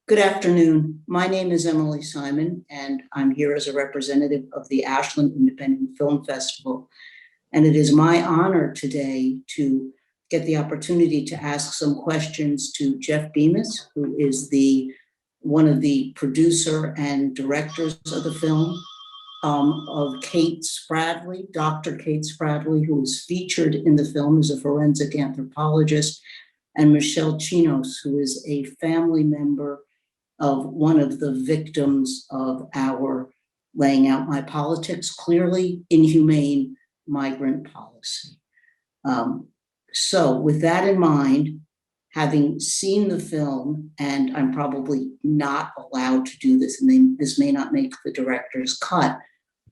Good afternoon. My name is Emily Simon, and I'm here as a representative of the Ashland Independent Film Festival. And it is my honor today to get the opportunity to ask some questions to Jeff Bemiss, who is one of the producer and directors of the film, of Kate Spradley, Dr. Kate Spradley, who is featured in the film as a forensic anthropologist, and Michelle Chinos, who is a family member of one of the victims of our laying out my politics, clearly inhumane migrant policy. So with that in mind, having seen the film, and I'm probably not allowed to do this, and this may not make the director's cut,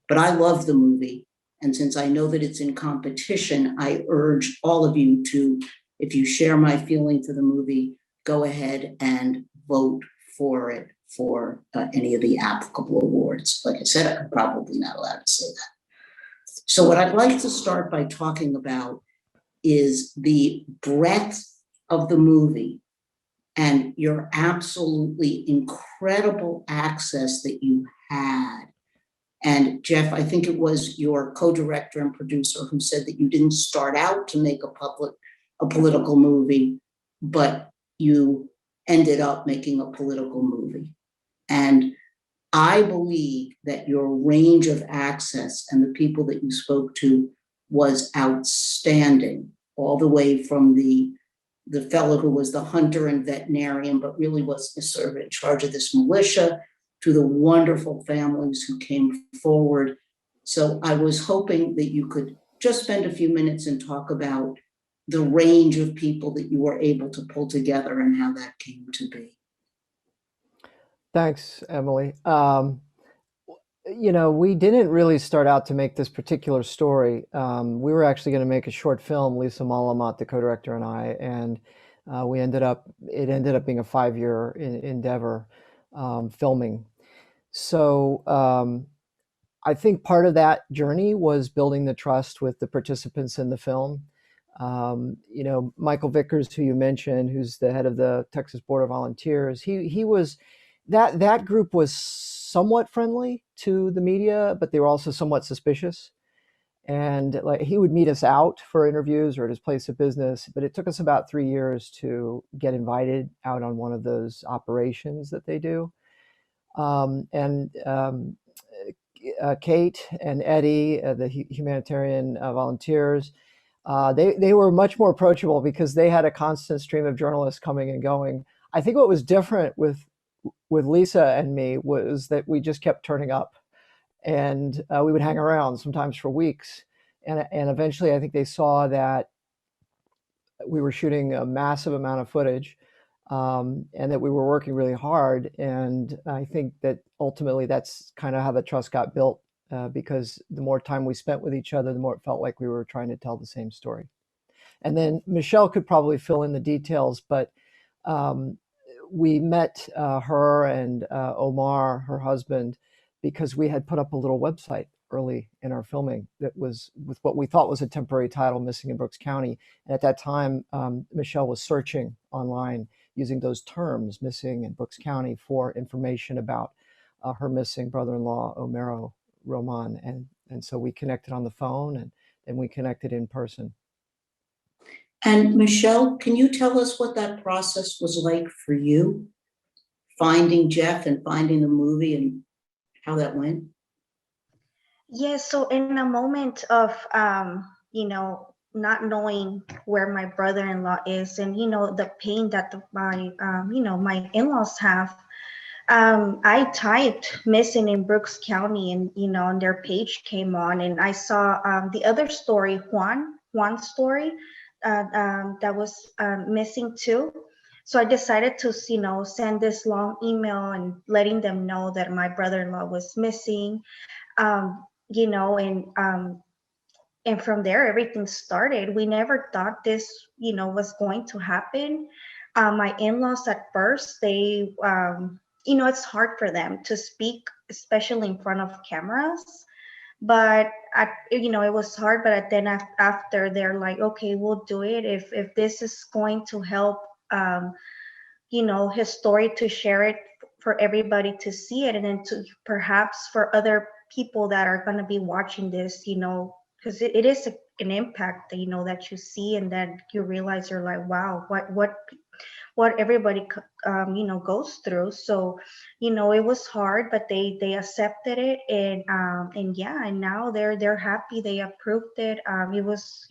but I love the movie. And since I know that it's in competition, I urge all of you to, if you share my feeling for the movie, go ahead and vote for it for any of the applicable awards. Like I said, I'm probably not allowed to say that. So what I'd like to start by talking about is the breadth of the movie and your absolutely incredible access that you had. And Jeff, I think it was your co-director and producer who said that you didn't start out to make a political movie, but you ended up making a political movie. And I believe that your range of access and the people that you spoke to was outstanding, all the way from the fellow who was the hunter and veterinarian, but really was sort of in charge of this militia, to the wonderful families who came forward. So I was hoping that you could just spend a few minutes and talk about the range of people that you were able to pull together and how that came to be. Thanks, Emily. We didn't really start out to make this particular story. We were actually going to make a short film, Lisa Malamat, the co-director, and I, and it ended up being a 5-year endeavor, filming. So I think part of that journey was building the trust with the participants in the film. Michael Vickers, who you mentioned, who's the head of the Texas Border Volunteers, he was, that group was somewhat friendly to the media, but they were also somewhat suspicious. And like, he would meet us out for interviews or at his place of business, but it took us about 3 years to get invited out on one of those operations that they do. Kate and Eddie, the humanitarian volunteers, they were much more approachable because they had a constant stream of journalists coming and going. I think what was different with Lisa and me was that we just kept turning up, and we would hang around sometimes for weeks. And eventually I think they saw that we were shooting a massive amount of footage, and that we were working really hard. And I think that ultimately that's kind of how the trust got built, because the more time we spent with each other, the more it felt like we were trying to tell the same story. And then Michelle could probably fill in the details, but we met her and Omar, her husband, because we had put up a little website early in our filming that was with what we thought was a temporary title, Missing in Brooks County. And at that time, Michelle was searching online using those terms, missing in Brooks County, for information about her missing brother-in-law, Omero Roman. And so we connected on the phone, and then we connected in person. And Michelle, can you tell us what that process was like for you, finding Jeff and finding the movie, and how that went? Yes, so in a moment of, not knowing where my brother-in-law is, and, the pain that my in-laws have, I typed missing in Brooks County, and their page came on, and I saw the other story, Juan's story, that was missing too. So I decided to, send this long email and letting them know that my brother-in-law was missing, and from there, everything started. We never thought this, was going to happen. My in-laws at first, they, it's hard for them to speak, especially in front of cameras. But it was hard. But then after, they're like, okay, we'll do it if this is going to help, his story, to share it for everybody to see it, and then to perhaps for other people that are going to be watching this, because it is an impact, that you see, and then you realize you're like, wow, what everybody goes through. So it was hard, but they accepted it, and yeah, and now they're happy, they approved it. It was,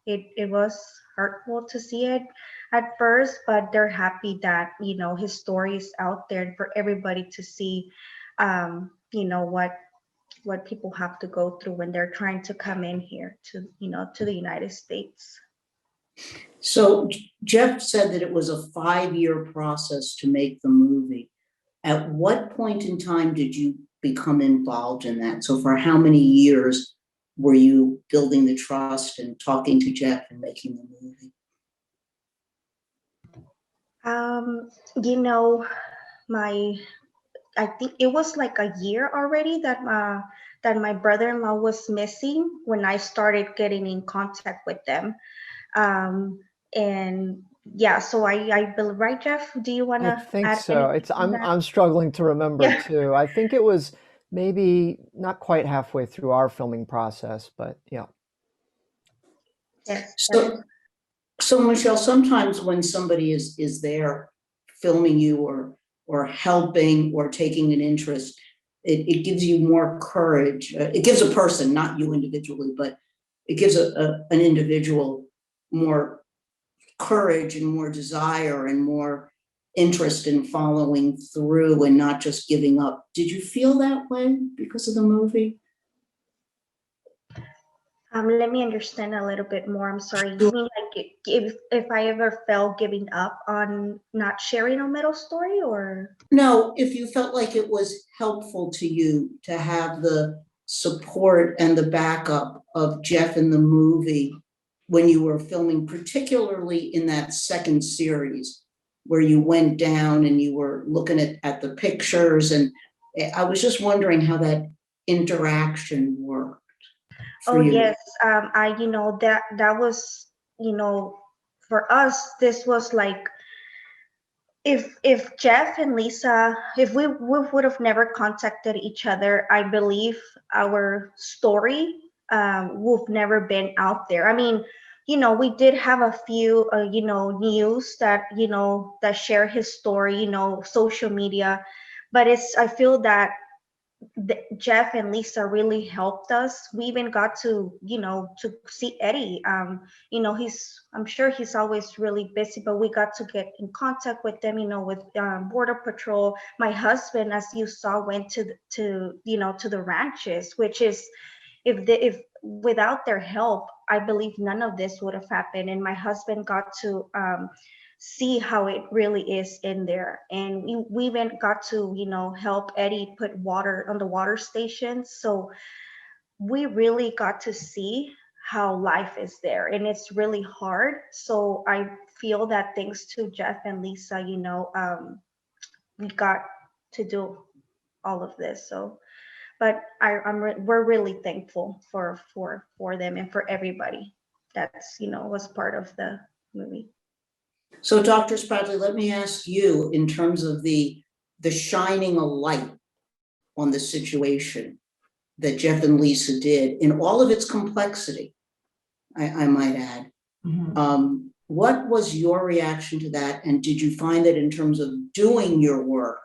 it was hurtful to see it at first, but they're happy that his story is out there, and for everybody to see what people have to go through when they're trying to come in here to to the United States. So Jeff said that it was a 5-year process to make the movie. At what point in time did you become involved in that? So for how many years were you building the trust and talking to Jeff and making the movie? I think it was like a year already that my brother-in-law was missing when I started getting in contact with them. And yeah, so I believe, right, Jeff? Do you want I to think add so. anything on that? I'm struggling to remember Yeah. too. I think it was maybe not quite halfway through our filming process, but yeah. Yes. So Michelle, sometimes when somebody is there filming you or helping or taking an interest, it gives you more courage. It gives a person, not you individually, but it gives an individual more courage and more desire and more interest in following through and not just giving up. Did you feel that way because of the movie? Let me understand a little bit more. I'm sorry. You mean like if I ever felt giving up on not sharing a middle story, or? No, if you felt like it was helpful to you to have the support and the backup of Jeff in the movie when you were filming, particularly in that second series where you went down and you were looking at the pictures. And I was just wondering how that interaction worked for Oh you. yes, that was, for us, this was like, if Jeff and Lisa, if we would have never contacted each other, I believe our story would have never been out there. I mean, we did have a few, news that, that share his story, social media, but I feel that Jeff and Lisa really helped us. We even got to, to see Eddie. I'm sure he's always really busy, but we got to get in contact with them, with Border Patrol. My husband, as you saw, went to the ranches, which is, if without their help, I believe none of this would have happened. And my husband got to see how it really is in there, and we even got to help Eddie put water on the water stations. So we really got to see how life is there, and it's really hard. So I feel that thanks to Jeff and Lisa, we got to do all of this. So but we're really thankful for them and for everybody that's was part of the movie. So Dr. Spradley, let me ask you, in terms of the shining a light on the situation that Jeff and Lisa did in all of its complexity, I might add. Mm-hmm. What was your reaction to that? And did you find that in terms of doing your work,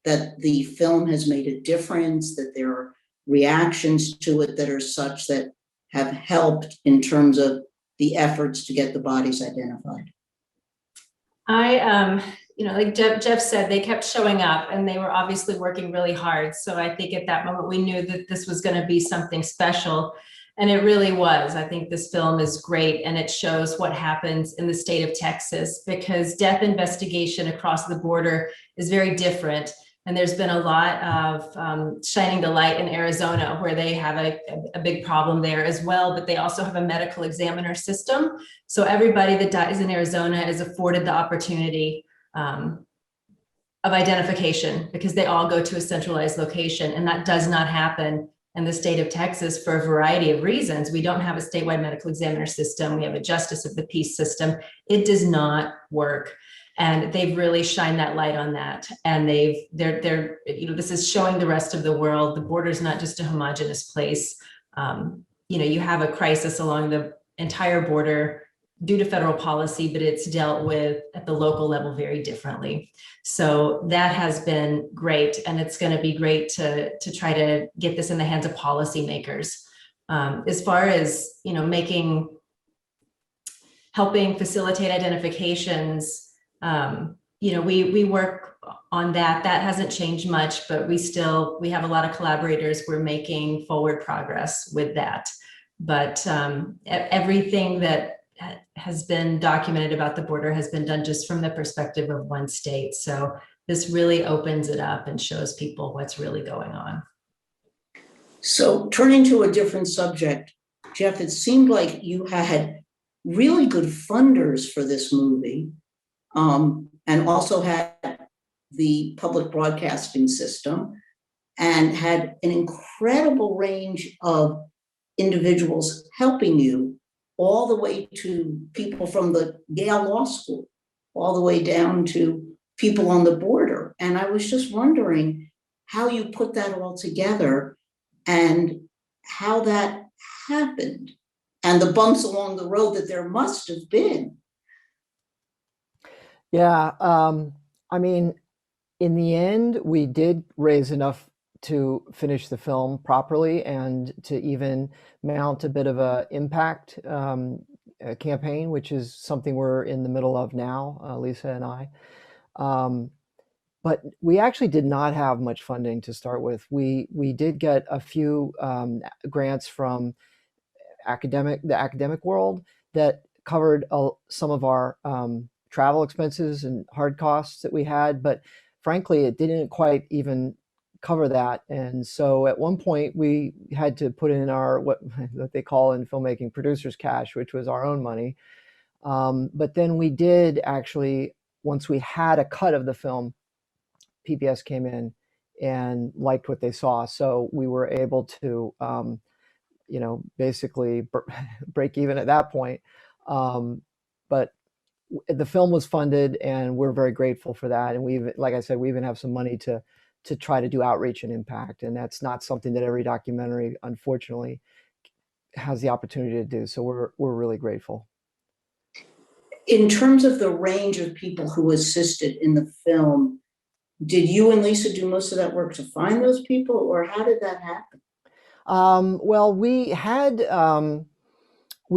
that the film has made a difference, that there are reactions to it that are such that have helped in terms of the efforts to get the bodies identified? Like Jeff said, they kept showing up and they were obviously working really hard. So I think at that moment we knew that this was going to be something special. And it really was. I think this film is great, and it shows what happens in the state of Texas, because death investigation across the border is very different. And there's been a lot of shining the light in Arizona, where they have a big problem there as well, but they also have a medical examiner system. So everybody that dies in Arizona is afforded the opportunity of identification, because they all go to a centralized location, and that does not happen in the state of Texas for a variety of reasons. We don't have a statewide medical examiner system. We have a justice of the peace system. It does not work. And they've really shined that light on that. And they're, this is showing the rest of the world, the border is not just a homogenous place. You have a crisis along the entire border due to federal policy, but it's dealt with at the local level very differently. So that has been great. And it's going to be great to try to get this in the hands of policymakers. As far as, helping facilitate identifications, we work on that. That hasn't changed much, but we have a lot of collaborators. We're making forward progress with that. But everything that has been documented about the border has been done just from the perspective of one state. So this really opens it up and shows people what's really going on. So turning to a different subject, Jeff, it seemed like you had really good funders for this movie, and also had the public broadcasting system and had an incredible range of individuals helping you, all the way to people from the Yale Law School, all the way down to people on the border. And I was just wondering how you put that all together and how that happened and the bumps along the road that there must have been. Yeah, I mean, in the end, we did raise enough to finish the film properly and to even mount a bit of a impact campaign, which is something we're in the middle of now, Lisa and I. But we actually did not have much funding to start with. We did get a few grants from the academic world that covered some of our travel expenses and hard costs that we had, but frankly, it didn't quite even cover that. And so at one point we had to put in our what they call in filmmaking producer's cash, which was our own money. But then we did actually, once we had a cut of the film, PBS came in and liked what they saw. So we were able to, basically break even at that point. But the film was funded and we're very grateful for that. And like I said, we even have some money to try to do outreach and impact. And that's not something that every documentary, unfortunately, has the opportunity to do. So we're really grateful. In terms of the range of people who assisted in the film, did you and Lisa do most of that work to find those people, or how did that happen? Well, we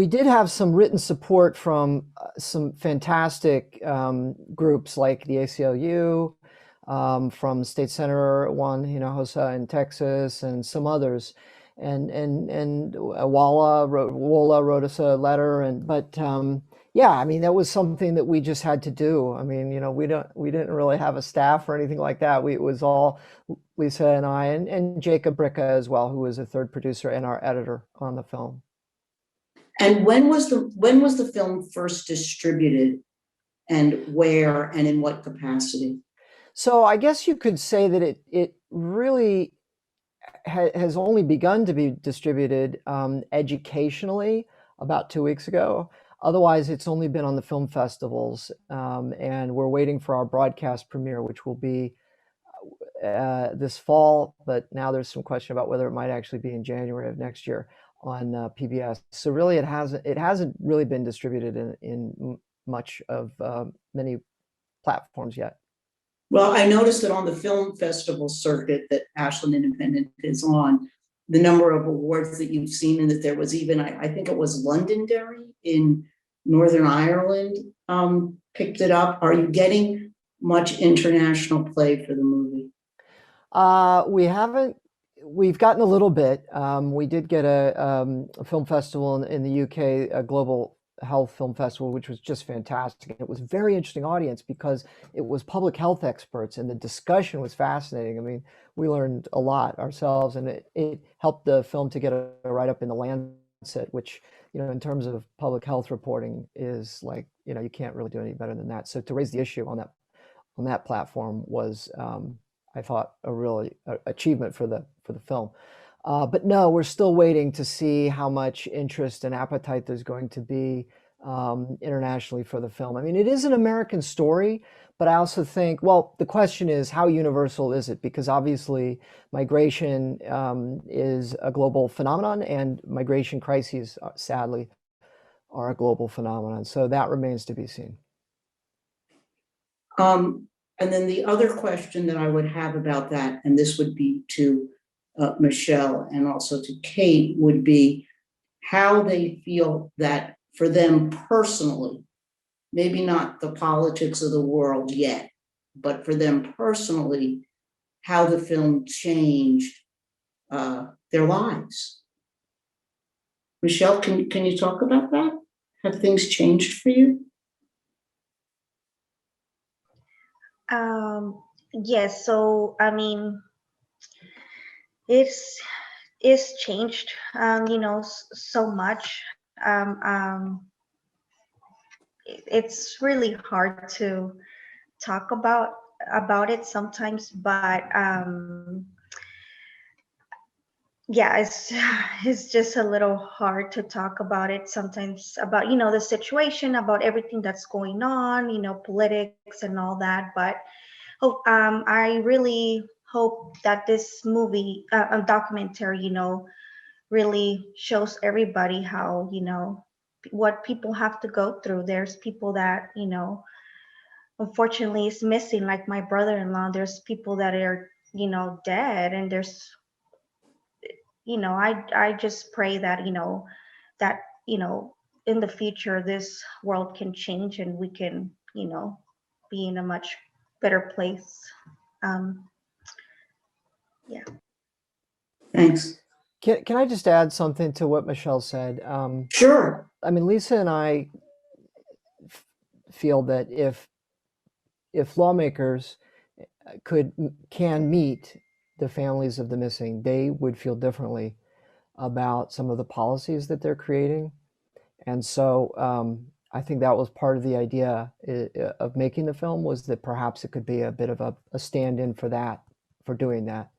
did have some written support from some fantastic groups like the ACLU, from State Senator Juan Hinojosa in Texas, and some others, and Wola wrote us a letter, but yeah, I mean, that was something that we just had to do. I mean, we didn't really have a staff or anything like that. It was all Lisa and I and Jacob Bricka as well, who was a third producer and our editor on the film. And when was the film first distributed, and where and in what capacity? So I guess you could say that it really has only begun to be distributed educationally about 2 weeks ago. Otherwise, it's only been on the film festivals, and we're waiting for our broadcast premiere, which will be this fall. But now there's some question about whether it might actually be in January of next year on PBS. So really, it hasn't really been distributed in much of many platforms yet. Well, I noticed that on the film festival circuit that Ashland Independent is on, the number of awards that you've seen, and that there was even, I think it was Londonderry in Northern Ireland, picked it up. Are you getting much international play for the movie? We haven't. We've gotten a little bit. We did get a film festival in the UK, a global health film festival, which was just fantastic. It was a very interesting audience because it was public health experts and the discussion was fascinating. I mean, we learned a lot ourselves, and it helped the film to get a write-up in the Lancet, which, in terms of public health reporting is like, you can't really do any better than that. So to raise the issue on that platform was, I thought, a really achievement for the film. But no, we're still waiting to see how much interest and appetite there's going to be internationally for the film. I mean, it is an American story, but I also think, well, the question is, how universal is it? Because obviously migration is a global phenomenon, and migration crises, sadly, are a global phenomenon. So that remains to be seen. And then the other question that I would have about that, and this would be to Michelle and also to Kate, would be how they feel that for them personally, maybe not the politics of the world yet, but for them personally, how the film changed their lives. Michelle, can you talk about that? Have things changed for you? Yes, so I mean, it's changed, so much. It's really hard to talk about it sometimes, but yeah, it's just a little hard to talk about it sometimes, about the situation, about everything that's going on, politics and all that. But I really hope that this movie, a documentary, really shows everybody how, what people have to go through. There's people that, unfortunately is missing, like my brother-in-law. There's people that are, dead, and there's, I just pray that, that, in the future, this world can change and we can, be in a much better place. Yeah. Thanks. Can I just add something to what Michelle said? Sure. I mean, Lisa and I feel that if lawmakers can meet the families of the missing, they would feel differently about some of the policies that they're creating. And so I think that was part of the idea of making the film, was that perhaps it could be a bit of a stand-in for that, for doing that.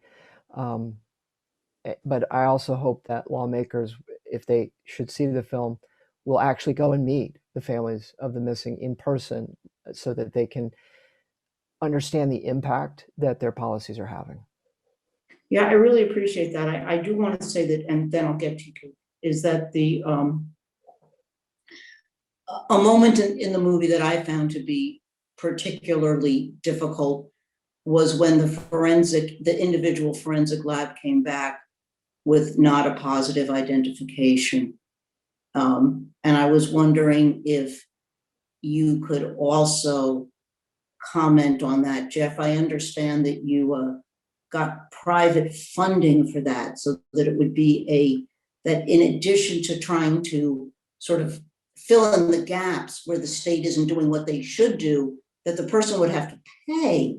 But I also hope that lawmakers, if they should see the film, will actually go and meet the families of the missing in person, so that they can understand the impact that their policies are having. Yeah, I really appreciate that. I do want to say that, and then I'll get to you, is that the a moment in the movie that I found to be particularly difficult was when the individual forensic lab came back with not a positive identification. And I was wondering if you could also comment on that. Jeff, I understand that you got private funding for that, so that it would be that in addition to trying to sort of fill in the gaps where the state isn't doing what they should do, that the person would have to pay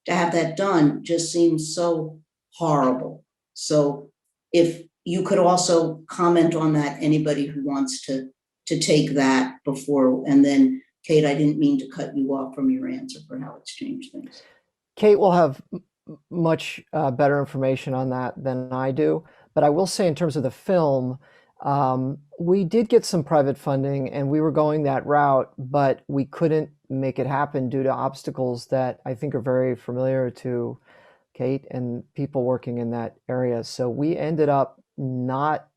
to have that done, just seems so horrible. So if you could also comment on that, anybody who wants to take that before, and then Kate, I didn't mean to cut you off from your answer for how it's changed things. Kate will have much better information on that than I do, but I will say, in terms of the film, we did get some private funding and we were going that route, but we couldn't make it happen due to obstacles that I think are very familiar to Kate and people working in that area. So we ended up not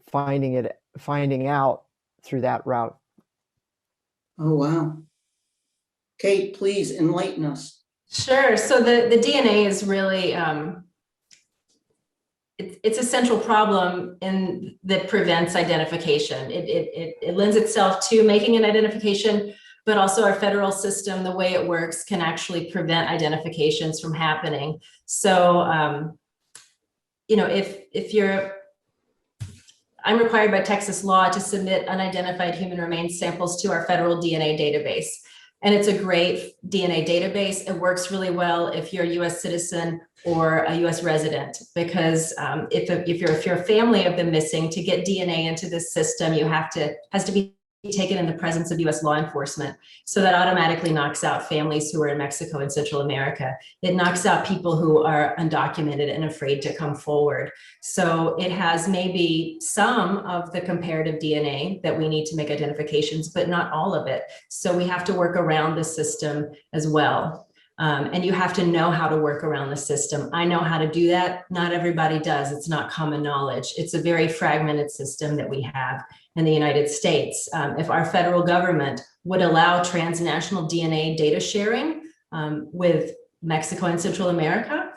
finding out through that route. Oh, wow. Kate, please enlighten us. Sure. So the DNA is really, it's a central problem that prevents identification. It lends itself to making an identification, but also our federal system, the way it works, can actually prevent identifications from happening. So, I'm required by Texas law to submit unidentified human remains samples to our federal DNA database. And it's a great DNA database. It works really well if you're a US citizen or a US resident, because if you're a family of the missing, to get DNA into this system, has to be taken in the presence of US law enforcement. So that automatically knocks out families who are in Mexico and Central America. It knocks out people who are undocumented and afraid to come forward. So it has maybe some of the comparative DNA that we need to make identifications, but not all of it. So we have to work around the system as well. And you have to know how to work around the system. I know how to do that. Not everybody does. It's not common knowledge. It's a very fragmented system that we have in the United States. If our federal government would allow transnational DNA data sharing with Mexico and Central America,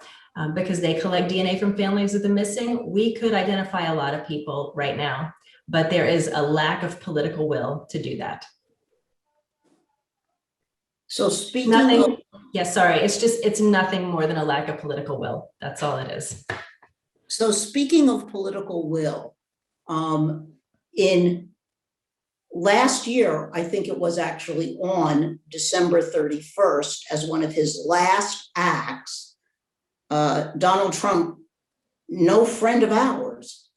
because they collect DNA from families of the missing, we could identify a lot of people right now. But there is a lack of political will to do that. So speaking of, sorry, it's nothing more than a lack of political will. That's all it is. so speaking of political will, in last year, I think it was actually on December 31st, as one of his last acts, Donald Trump, no friend of ours,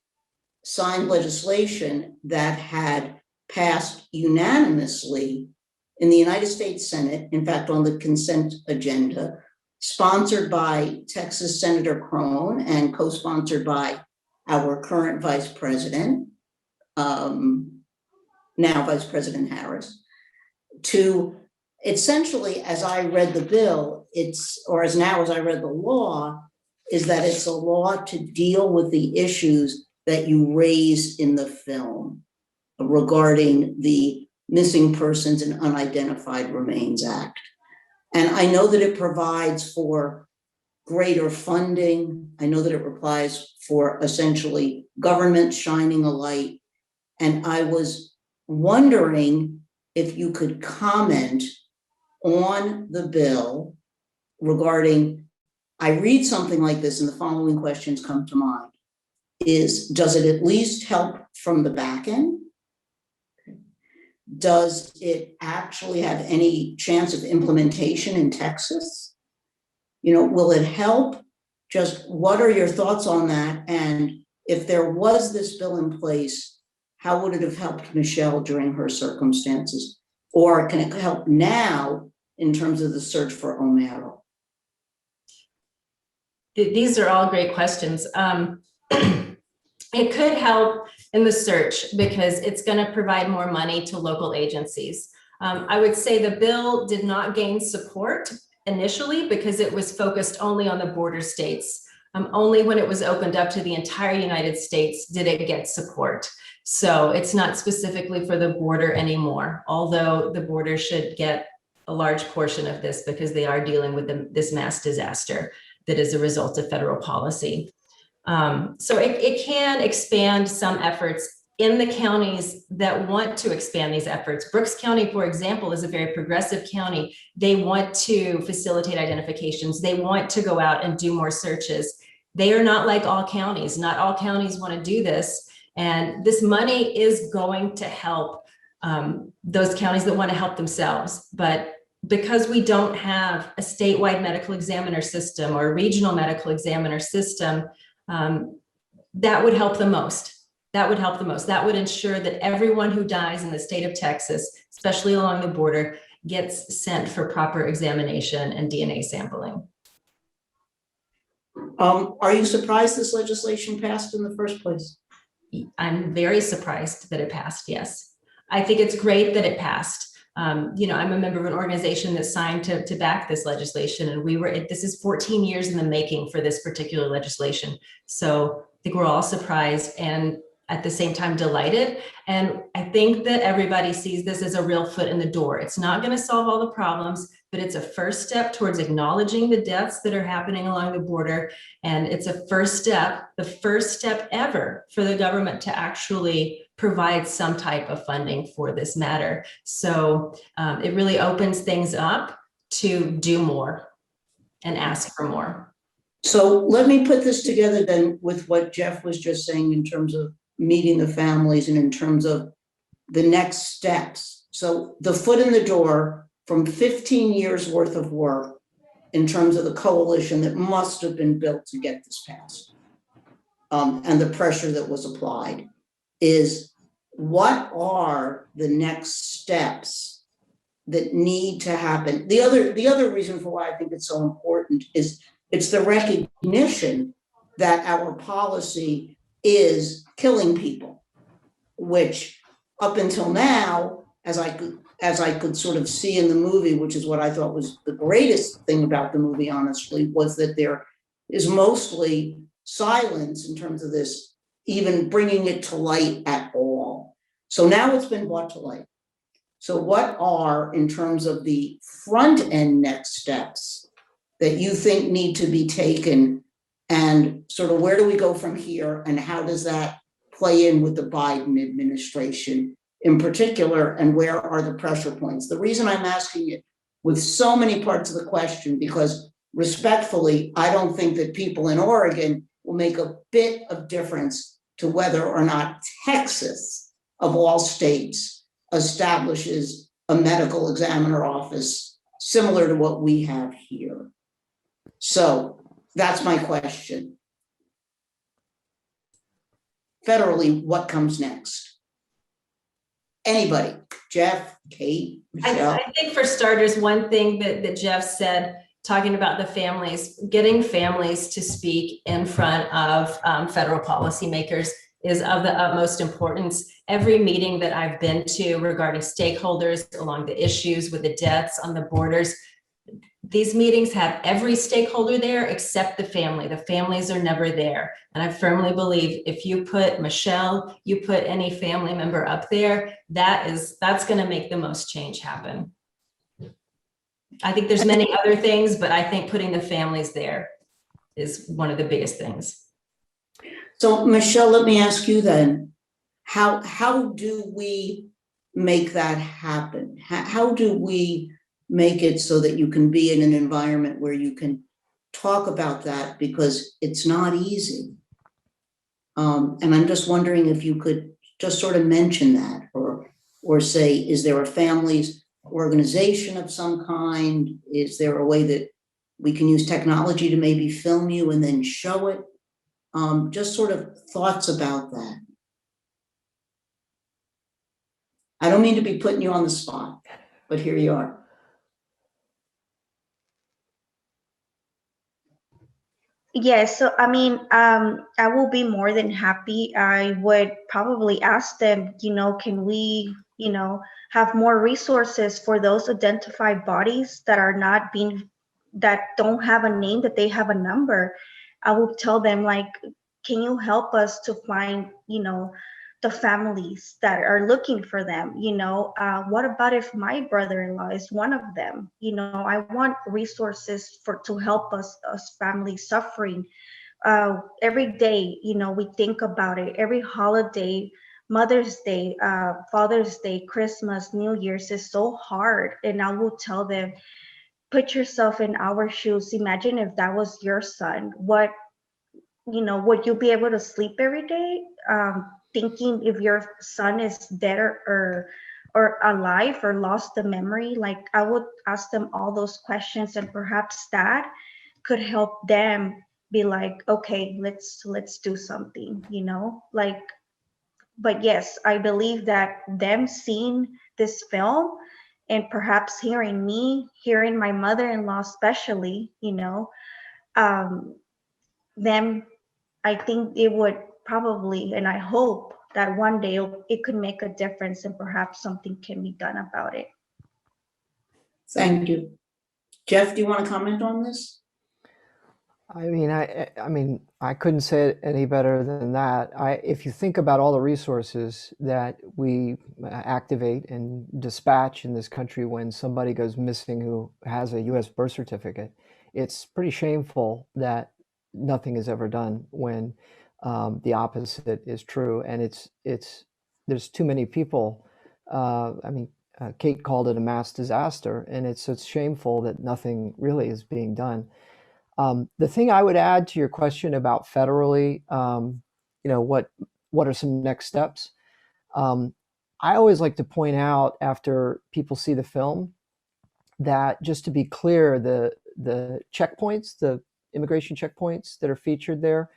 signed legislation that had passed unanimously in the United States Senate, in fact, on the consent agenda, sponsored by Texas Senator Crone and co-sponsored by our current Vice President, now Vice President Harris, to essentially, as I read the bill, as I read the law, is that it's a law to deal with the issues that you raised in the film regarding the Missing Persons and Unidentified Remains Act. And I know that it provides for greater funding. I know that it applies for essentially government shining a light. And I was wondering if you could comment on the bill regarding, I read something like this and the following questions come to mind. Does it at least help from the back end? Does it actually have any chance of implementation in Texas? Will it help? Just what are your thoughts on that? And if there was this bill in place, how would it have helped Michelle during her circumstances? Or can it help now in terms of the search for Omero? These are all great questions. It could help in the search because it's going to provide more money to local agencies. I would say the bill did not gain support initially because it was focused only on the border states. Only when it was opened up to the entire United States did it get support. So it's not specifically for the border anymore, although the border should get a large portion of this because they are dealing with this mass disaster that is a result of federal policy. So it can expand some efforts in the counties that want to expand these efforts. Brooks County, for example, is a very progressive county. They want to facilitate identifications. They want to go out and do more searches. They are not like all counties. Not all counties want to do this. And this money is going to help those counties that want to help themselves. But because we don't have a statewide medical examiner system or a regional medical examiner system, that would help the most. That would help the most. That would ensure that everyone who dies in the state of Texas, especially along the border, gets sent for proper examination and DNA sampling. Are you surprised this legislation passed in the first place? I'm very surprised that it passed, yes. I think it's great that it passed. I'm a member of an organization that signed to back this legislation, and this is 14 years in the making for this particular legislation. So I think we're all surprised and at the same time delighted. And I think that everybody sees this as a real foot in the door. It's not going to solve all the problems, but it's a first step towards acknowledging the deaths that are happening along the border. And it's a first step, the first step ever for the government to actually provide some type of funding for this matter. So it really opens things up to do more and ask for more. So let me put this together then with what Jeff was just saying in terms of meeting the families and in terms of the next steps. So the foot in the door from 15 years worth of work in terms of the coalition that must have been built to get this passed, and the pressure that was applied, is what are the next steps that need to happen? The other reason for why I think it's so important is it's the recognition that our policy is killing people, which up until now, as I could sort of see in the movie, which is what I thought was the greatest thing about the movie, honestly, was that there is mostly silence in terms of this, even bringing it to light at all. So now it's been brought to light. So what are, in terms of the front end next steps that you think need to be taken, and sort of where do we go from here, and how does that play in with the Biden administration in particular, and where are the pressure points? The reason I'm asking it with so many parts of the question, because respectfully, I don't think that people in Oregon will make a bit of difference to whether or not Texas, of all states, establishes a medical examiner office similar to what we have here. So that's my question. Federally, what comes next? Anybody? Jeff, Kate, Michelle? I think for starters, one thing that Jeff said, talking about the families, getting families to speak in front of federal policymakers is of the utmost importance. Every meeting that I've been to regarding stakeholders along the issues with the deaths on the borders, these meetings have every stakeholder there except the family. The families are never there. And I firmly believe if you put Michelle, you put any family member up there, that's going to make the most change happen. I think there's many other things, but I think putting the families there is one of the biggest things. So Michelle, let me ask you then, how do we make that happen? How do we make it so that you can be in an environment where you can talk about that, because it's not easy. And I'm just wondering if you could just sort of mention that, or say, is there a families organization of some kind? Is there a way that we can use technology to maybe film you and then show it? Just sort of thoughts about that. I don't mean to be putting you on the spot, but here you are. Yes, so I mean, I will be more than happy. I would probably ask them, can we, have more resources for those identified bodies that are not being, that don't have a name, that they have a number. I will tell them, like, can you help us to find, the families that are looking for them? What about if my brother-in-law is one of them? I want resources to help us families suffering. Every day, we think about it. Every holiday, Mother's Day, Father's Day, Christmas, New Year's is so hard. And I will tell them, put yourself in our shoes. Imagine if that was your son. What, would you be able to sleep every day, thinking if your son is dead or alive or lost the memory? Like, I would ask them all those questions, and perhaps that could help them be like, okay, let's do something, like. But yes, I believe that them seeing this film and perhaps hearing my mother-in-law especially, them, I think it would probably, and I hope that one day it could make a difference and perhaps something can be done about it. Thank you. Jeff, do you want to comment on this? I mean, I couldn't say it any better than that. If you think about all the resources that we activate and dispatch in this country when somebody goes missing who has a U.S. birth certificate, it's pretty shameful that nothing is ever done when the opposite is true. And there's too many people. Kate called it a mass disaster, and it's shameful that nothing really is being done. The thing I would add to your question about federally, what are some next steps? I always like to point out after people see the film that, just to be clear, the checkpoints, the immigration checkpoints that are featured there,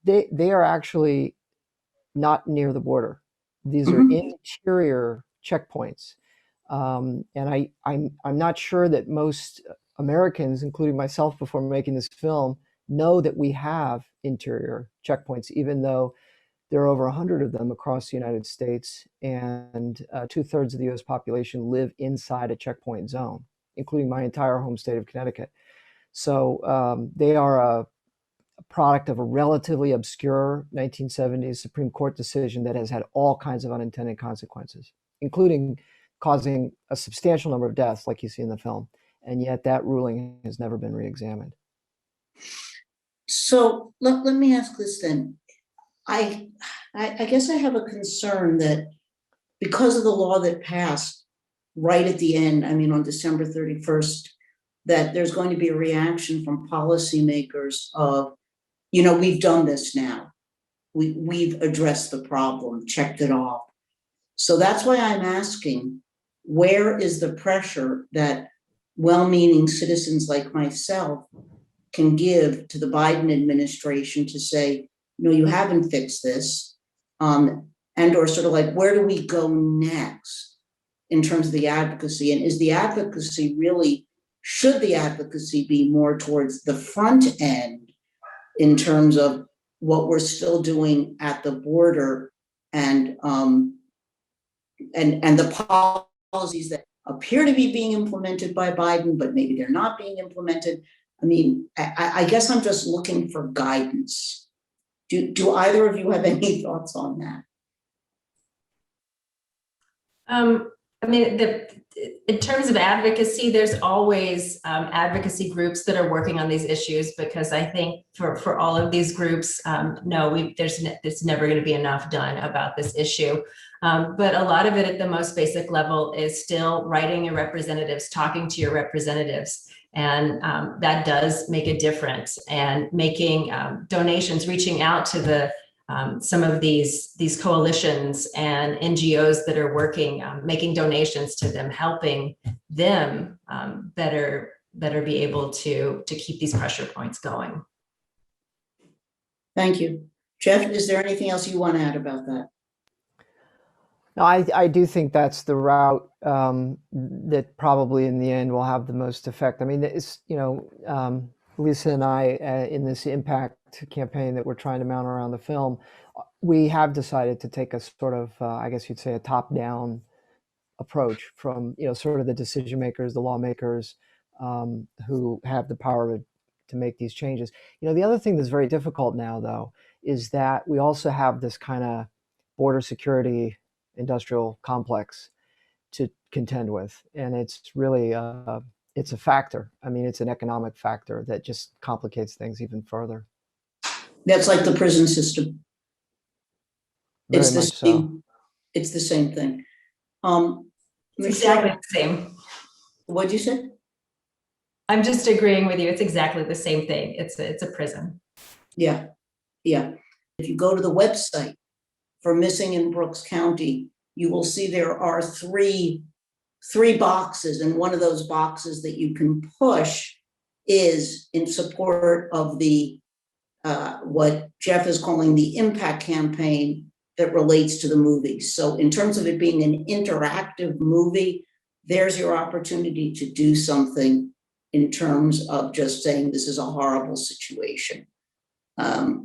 they are actually not near the border. These are interior checkpoints. And I'm not sure that most Americans, including myself before making this film, know that we have interior checkpoints, even though there are over 100 of them across the United States, and 2/3 of the US population live inside a checkpoint zone, including my entire home state of Connecticut. So they are a product of a relatively obscure 1970s Supreme Court decision that has had all kinds of unintended consequences, including causing a substantial number of deaths, like you see in the film. And yet that ruling has never been re-examined. So let me ask this then. I guess I have a concern that because of the law that passed right at the end, I mean, on December 31st, that there's going to be a reaction from policymakers of, you know, we've done this now. We've addressed the problem, checked it off. So that's why I'm asking, where is the pressure that well-meaning citizens like myself can give to the Biden administration to say, no, you haven't fixed this, and or sort of like, where do we go next in terms of the advocacy? And is the advocacy really, should the advocacy be more towards the front end in terms of what we're still doing at the border and the policies that appear to be being implemented by Biden, but maybe they're not being implemented? I mean, I guess I'm just looking for guidance. Do either of you have any thoughts on that? I mean, in terms of advocacy, there's always advocacy groups that are working on these issues, because I think for all of these groups, there's never going to be enough done about this issue. But a lot of it at the most basic level is still writing your representatives, talking to your representatives. And that does make a difference, and making donations, reaching out to some of these coalitions and NGOs that are working, making donations to them, helping them better be able to keep these pressure points going. Thank you. Jeff, is there anything else you want to add about that? No, I do think that's the route that probably in the end will have the most effect. I mean, it's, you know, Lisa and I, in this impact campaign that we're trying to mount around the film, we have decided to take a sort of, I guess you'd say, a top-down approach from, you know, sort of the decision makers, the lawmakers who have the power to make these changes. You know, the other thing that's very difficult now, though, is that we also have this kind of border security industrial complex to contend with, and it's really it's a factor. I mean, it's an economic factor that just complicates things even further. That's like the prison system. Very much so. It's the same thing. It's exactly the same. What'd you say? I'm just agreeing with you. It's exactly the same thing. It's a prison. Yeah. If you go to the website for Missing in Brooks County, you will see there are three boxes, and one of those boxes that you can push is in support of the what Jeff is calling the impact campaign that relates to the movie. So in terms of it being an interactive movie, there's your opportunity to do something in terms of just saying this is a horrible situation.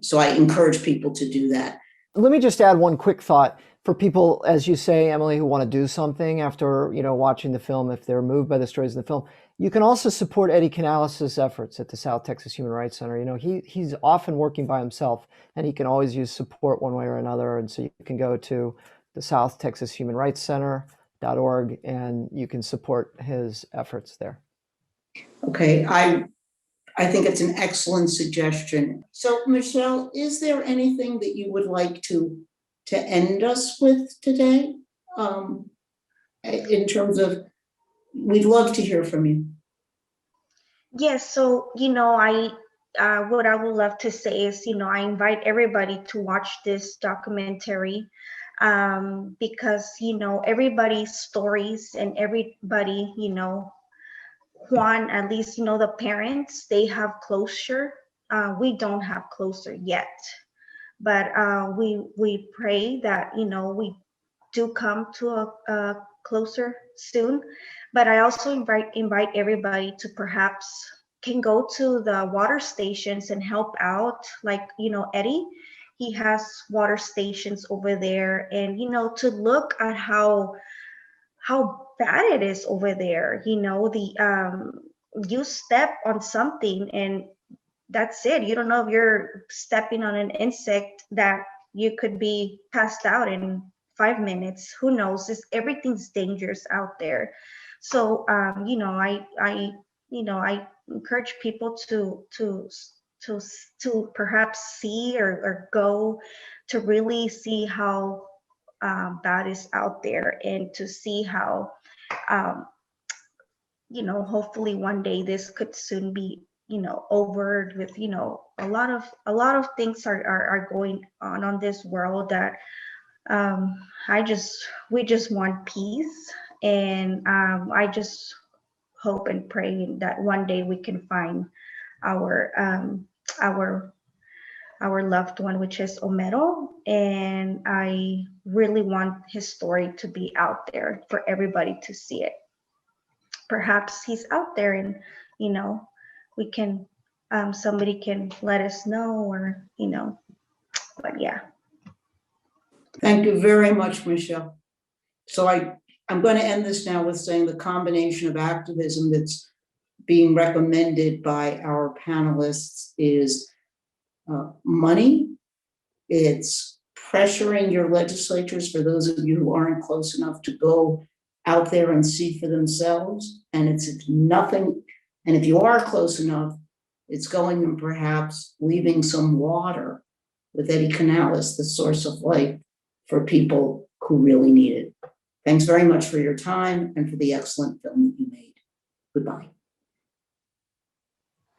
So I encourage people to do that. Let me just add one quick thought for people, as you say, Emily, who want to do something after, you know, watching the film, if they're moved by the stories of the film. You can also support Eddie Canales' efforts at the South Texas Human Rights Center. You know, he's often working by himself, and he can always use support one way or another. And so you can go to the South Texas Human Rights Center.org, and you can support his efforts there. Okay, I think it's an excellent suggestion. So Michelle, is there anything that you would like to end us with today? In terms of, we'd love to hear from you. Yes, so, you know, what I would love to say is, you know, I invite everybody to watch this documentary because, you know, everybody's stories and everybody, you know, Juan, at least, you know, the parents, they have closure. We don't have closure yet, but we pray that, you know, do come to a closer soon. But I also invite everybody to perhaps can go to the water stations and help out. Like, Eddie, he has water stations over there, and to look at how bad it is over there. You step on something and that's it. You don't know if you're stepping on an insect that you could be passed out in 5 minutes. Who knows? Everything's dangerous out there. So I encourage people to perhaps see or go to really see how bad is out there, and to see how um, hopefully one day this could soon be over with. A lot of things are going on this world that um we just want peace, and I just hope and pray that one day we can find our our our loved one, which is Homero. And I really want his story to be out there for everybody to see it. Perhaps he's out there, and we can somebody can let us know, or but yeah. Thank you very much, Michelle. So I'm going to end this now with saying the combination of activism that's being recommended by our panelists is money. It's pressuring your legislatures, for those of you who aren't close enough, to go out there and see for themselves. And it's nothing. And if you are close enough, it's going and perhaps leaving some water with Eddie Canales, the source of life, for people who really need it. Thanks very much for your time and for the excellent film that you made. Goodbye.